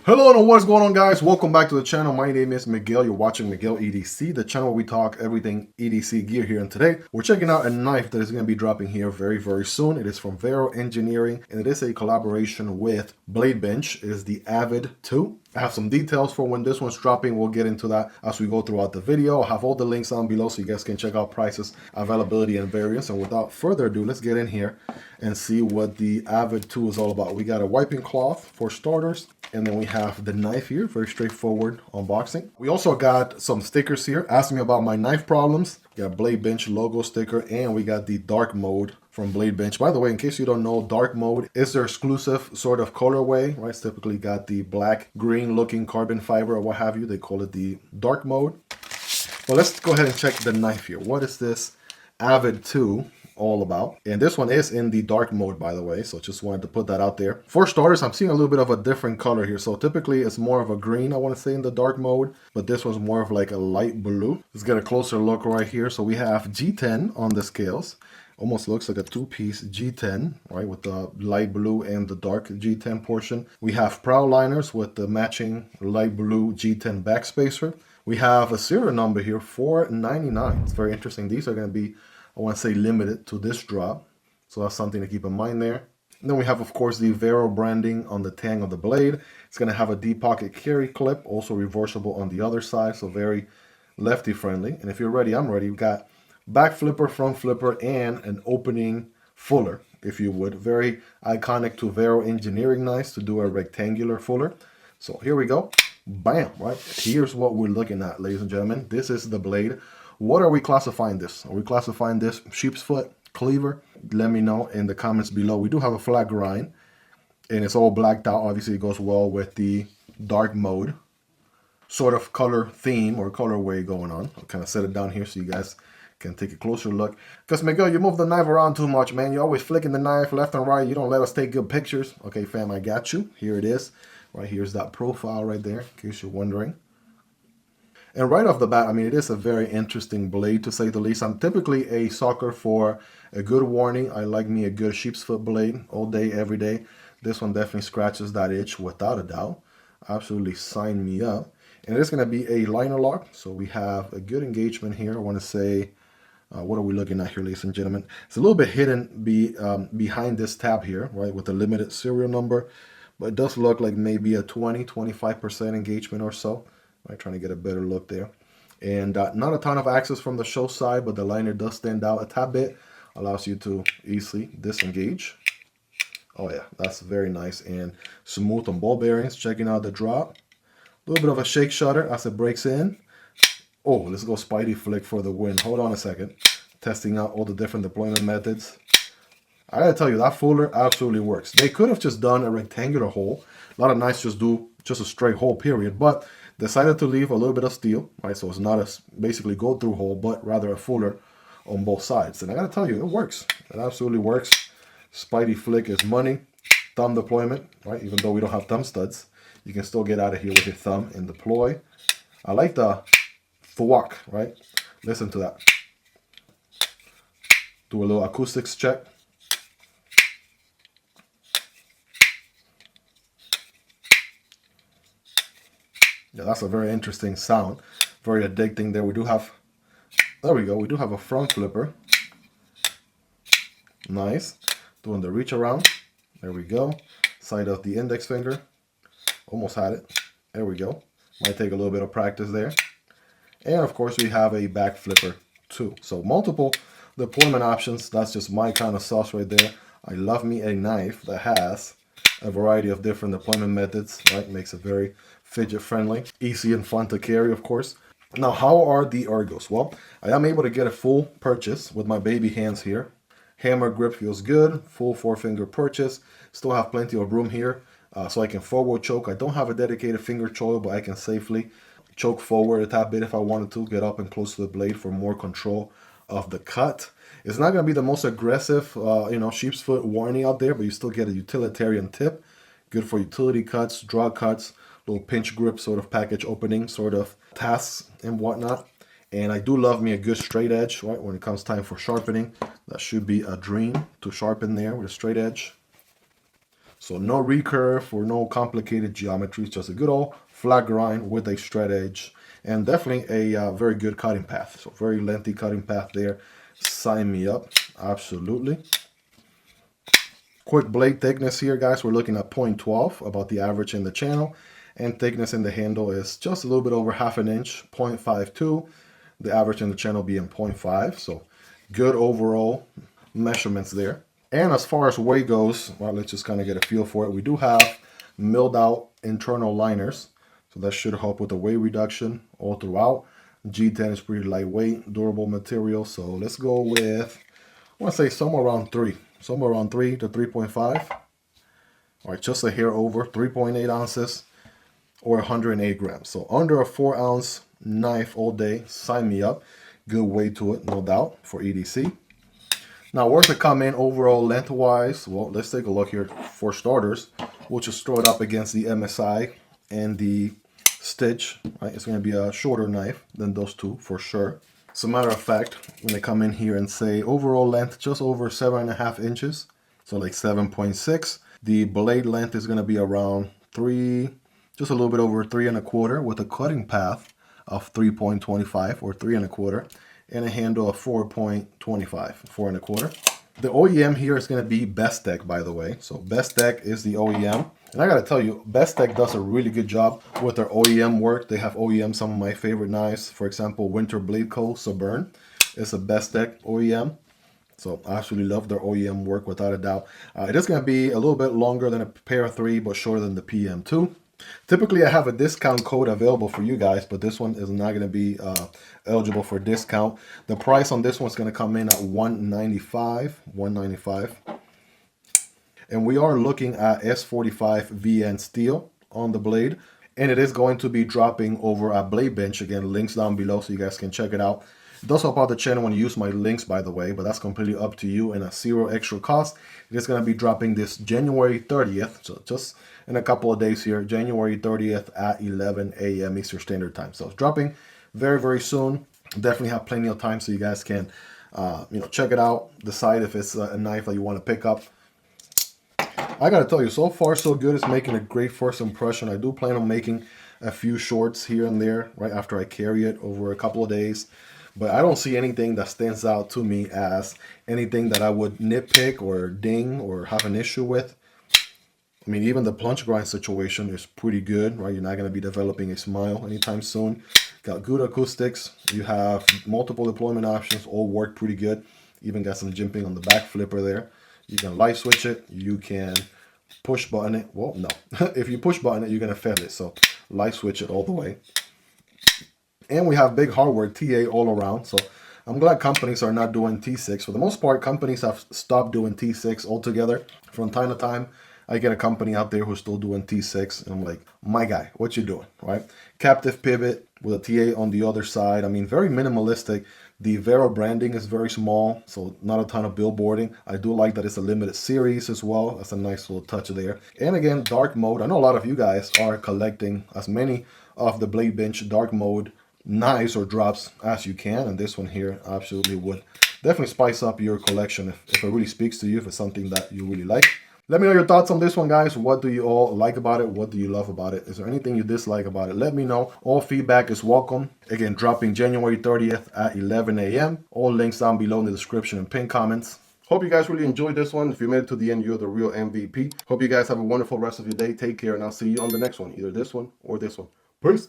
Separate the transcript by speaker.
Speaker 1: Hello and what's going on, guys? Welcome back to the channel. My name is Miguel. You're watching Miguel EDC, the channel where we talk everything EDC gear here. And today we're checking out a knife that is going to be dropping here very soon. It is from Vero Engineering and it is a collaboration with Bladebinge. It is the Avid 2. I have some details for when this one's dropping. We'll get into that as we go throughout the video. I'll have all the links down below so you guys can check out prices, availability, and variants. And without further ado, let's get in here and see what the Avid 2 is all about. We got a wiping cloth for starters, and then we have the knife here, very straightforward unboxing. We also got some stickers here, asking me about my knife problems. We got Bladebinge logo sticker, and we got the dark mode from Bladebinge. By the way, in case you don't know, dark mode is their exclusive sort of colorway, right? It's typically got the black, green looking carbon fiber or what have you. They call it the dark mode. Well, let's go ahead and check the knife here. What is this Avid 2 all about? And this one is in the dark mode, by the way, so just wanted to put that out there. For starters, I'm seeing a little bit of a different color here. So typically it's more of a green, I want to say, in the dark mode, but this one's more of like a light blue. Let's get a closer look right here. So we have G10 on the scales. Almost looks like a two-piece G10, right, with the light blue and the dark G10 portion. We have prow liners with the matching light blue G10 backspacer. We have a serial number here, 499. It's very interesting. These are going to be, I want to say, limited to this drop. So that's something to keep in mind there. And then we have, of course, the Vero branding on the tang of the blade. It's going to have a deep pocket carry clip, also reversible on the other side, so very lefty friendly. And if you're ready, I'm ready. We've got back flipper, front flipper, and an opening fuller, if you would. Very iconic to Vero Engineering knives to do a rectangular fuller. So here we go. Bam, right? Here's what we're looking at, ladies and gentlemen. This is the blade. What are we classifying this? Are we classifying this sheep's foot, cleaver? Let me know in the comments below. We do have a flat grind, and it's all blacked out. Obviously, it goes well with the dark mode sort of color theme or colorway going on. I'll kind of set it down here so you guys can take a closer look. Because, Miguel, you move the knife around too much, man. You're always flicking the knife left and right. You don't let us take good pictures. Okay, fam, I got you. Here it is. Right here's that profile right there, in case you're wondering. And right off the bat, I mean, it is a very interesting blade, to say the least. I'm typically a sucker for a good warning. I like me a good sheep's foot blade all day, every day. This one definitely scratches that itch without a doubt. Absolutely sign me up. And it is going to be a liner lock. So we have a good engagement here. I want to say, what are we looking at here, ladies and gentlemen? It's a little bit hidden behind this tab here, right, with a limited serial number. But it does look like maybe a 20-25% engagement or so. Right, trying to get a better look there. And not a ton of access from the show side, but the liner does stand out a tad bit. Allows you to easily disengage. Oh yeah, that's very nice and smooth on ball bearings. Checking out the drop. A little bit of a shake shutter as it breaks in. Oh, let's go Spidey flick for the win. Hold on a second. Testing out all the different deployment methods. I gotta tell you, that fuller absolutely works. They could have just done a rectangular hole. A lot of knives just do just a straight hole, period. But decided to leave a little bit of steel, right? So it's not a basically go-through hole, but rather a fuller on both sides. And I gotta tell you, it works. It absolutely works. Spidey flick is money. Thumb deployment, right? Even though we don't have thumb studs, you can still get out of here with your thumb and deploy. I like the thwack, right? Listen to that. Do a little acoustics check. Yeah, that's a very interesting sound. Very addicting there. We do have, there we go. We do have a front flipper. Nice. Doing the reach around. There we go. Side of the index finger. Almost had it. There we go. Might take a little bit of practice there. And of course we have a back flipper too. So multiple deployment options. That's just my kind of sauce right there. I love me a knife that has a variety of different deployment methods, right? Makes it very fidget friendly, easy and fun to carry, of course. Now, how are the ergos? Well, I am able to get a full purchase with my baby hands here. Hammer grip feels good, full 4-finger purchase. Still have plenty of room here, so I can forward choke. I don't have a dedicated finger choil, but I can safely choke forward a tad bit if I wanted to, get up and close to the blade for more control of the cut. It's not going to be the most aggressive, sheep's foot warning out there, but you still get a utilitarian tip. Good for utility cuts, draw cuts, little pinch grip sort of package opening sort of tasks and whatnot. And I do love me a good straight edge, right? When it comes time for sharpening, that should be a dream to sharpen there with a straight edge. So no recurve or no complicated geometries, just a good old flat grind with a straight edge. And definitely a very good cutting path. So very lengthy cutting path there. Sign me up. Absolutely. Quick blade thickness here, guys. We're looking at 0.12, about the average in the channel. And thickness in the handle is just a little bit over half an inch, 0.52. The average in the channel being 0.5. So good overall measurements there. And as far as weight goes, well, let's just kind of get a feel for it. We do have milled out internal liners. So that should help with the weight reduction all throughout. G10 is pretty lightweight, durable material. So let's go with, I want to say somewhere around 3. Somewhere around 3 to 3.5. All right, just a hair over, 3.8 ounces or 108 grams. So under a 4-ounce knife all day, sign me up. Good weight to it, no doubt, for EDC. Now, where's it come in overall lengthwise? Well, let's take a look here. For starters, we'll just throw it up against the MSI and the Stitch. Right? It's going to be a shorter knife than those two for sure. As a matter of fact, when they come in here and say overall length just over 7.5 inches, so like 7.6, the blade length is going to be around 3, just a little bit over 3.25, with a cutting path of 3.25 or 3.25, and a handle of 4.25, 4.25. The OEM here is going to be Bestech, by the way. So Bestech is the OEM. And I got to tell you, Bestech does a really good job with their OEM work. They have OEM some of my favorite knives. For example, Winter Blade Co. Suburn is a Bestech OEM. So I absolutely love their OEM work without a doubt. It is going to be a little bit longer than a Para 3, but shorter than the PM2. Typically, I have a discount code available for you guys, but this one is not going to be eligible for discount. The price on this one's going to come in at $195. And we are looking at S45 VN steel on the blade. And it is going to be dropping over at Bladebinge. Again, links down below so you guys can check it out. It does help out the channel when you use my links, by the way, but that's completely up to you and at zero extra cost. It is going to be dropping this January 30th, so just in a couple of days here, January 30th at 11 a.m. Eastern Standard Time. So it's dropping very, very soon. Definitely have plenty of time so you guys can, check it out, decide if it's a knife that you want to pick up. I gotta tell you, so far so good. It's making a great first impression. I do plan on making a few shorts here and there right after I carry it over a couple of days, but I don't see anything that stands out to me as anything that I would nitpick or ding or have an issue with. I mean, even the plunge grind situation is pretty good, right? You're not going to be developing a smile anytime soon. Got good acoustics. You have multiple deployment options, all work pretty good. Even got some jimping on the back flipper there. You can light switch it. You can push button it. Well, no. If you push button it, you're going to fail it. So light switch it all the way. And we have big hardware TA all around. So I'm glad companies are not doing T6. For the most part, companies have stopped doing T6 altogether. From time to time, I get a company out there who's still doing T6. And I'm like, my guy, what you doing, right? Captive pivot with a TA on the other side. I mean, very minimalistic. The Vero branding is very small, so not a ton of billboarding. I do like that it's a limited series as well. That's a nice little touch there. And again, dark mode. I know a lot of you guys are collecting as many of the Bladebinge dark mode knives or drops as you can. And this one here absolutely would definitely spice up your collection if it really speaks to you, if it's something that you really like. Let me know your thoughts on this one, guys. What do you all like about it? What do you love about it? Is there anything you dislike about it? Let me know. All feedback is welcome. Again, dropping January 30th at 11 a.m. All links down below in the description and pinned comments. Hope you guys really enjoyed this one. If you made it to the end, you're the real MVP. Hope you guys have a wonderful rest of your day. Take care, and I'll see you on the next one. Either this one or this one. Peace.